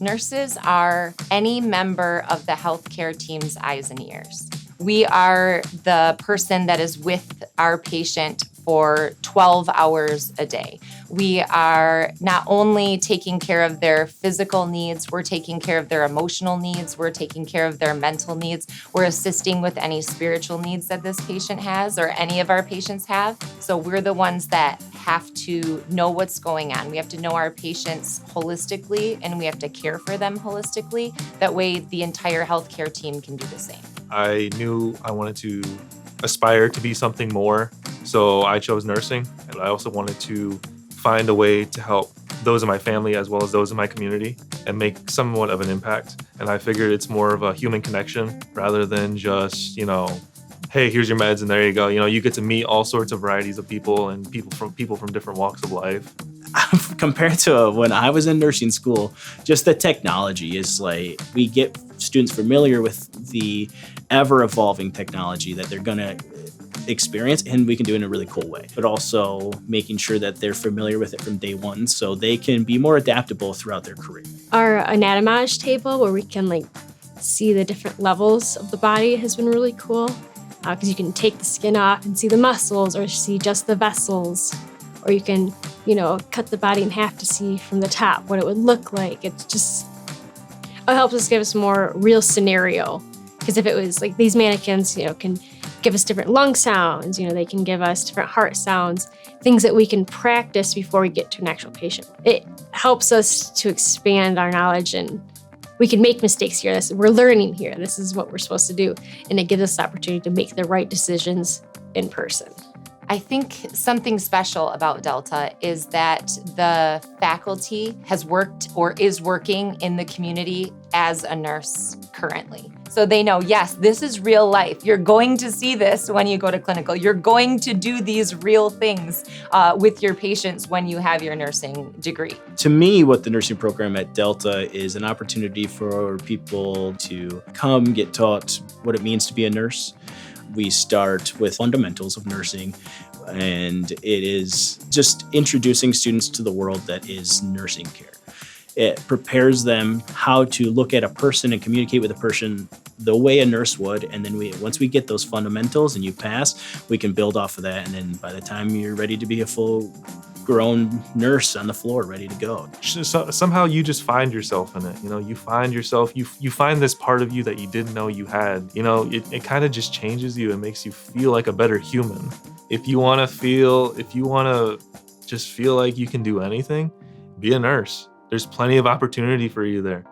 Nurses are any member of the healthcare team's eyes and ears. We are the person that is with our patient for 12 hours a day. We are not only taking care of their physical needs, we're taking care of their emotional needs, we're taking care of their mental needs, we're assisting with any spiritual needs that this patient has or any of our patients have. So we're the ones that have to know what's going on. We have to know our patients holistically and we have to care for them holistically. That way the entire healthcare team can do the same. I knew I wanted to aspire to be something more, so I chose nursing. And I also wanted to find a way to help those in my family as well as those in my community and make somewhat of an impact. And I figured it's more of a human connection rather than just, hey, here's your meds and there you go. You get to meet all sorts of varieties of people and people from different walks of life. Compared to when I was in nursing school, just the technology is like, we get students familiar with the ever-evolving technology that they're going to experience, and we can do it in a really cool way. But also making sure that they're familiar with it from day one so they can be more adaptable throughout their career. Our anatomage table where we can see the different levels of the body has been really cool because you can take the skin off and see the muscles or see just the vessels. Or you can, cut the body in half to see from the top what it would look like. It helps us give us more real scenario. Because if it was like these mannequins, can give us different lung sounds, they can give us different heart sounds, things that we can practice before we get to an actual patient. It helps us to expand our knowledge and we can make mistakes here. We're learning here. This is what we're supposed to do. And it gives us the opportunity to make the right decisions in person. I think something special about Delta is that the faculty has worked or is working in the community as a nurse currently. So they know, yes, this is real life. You're going to see this when you go to clinical. You're going to do these real things with your patients when you have your nursing degree. To me, what the nursing program at Delta is an opportunity for people to come get taught what it means to be a nurse. We start with fundamentals of nursing, and it is just introducing students to the world that is nursing care. It prepares them how to look at a person and communicate with a person the way a nurse would, and then once we get those fundamentals and you pass, we can build off of that, and then by the time you're ready to be a full-grown nurse on the floor, ready to go. So, somehow you just find yourself in it. You find yourself, you find this part of you that you didn't know you had. It kind of just changes you and makes you feel like a better human. If you want to just feel like you can do anything, be a nurse. There's plenty of opportunity for you there.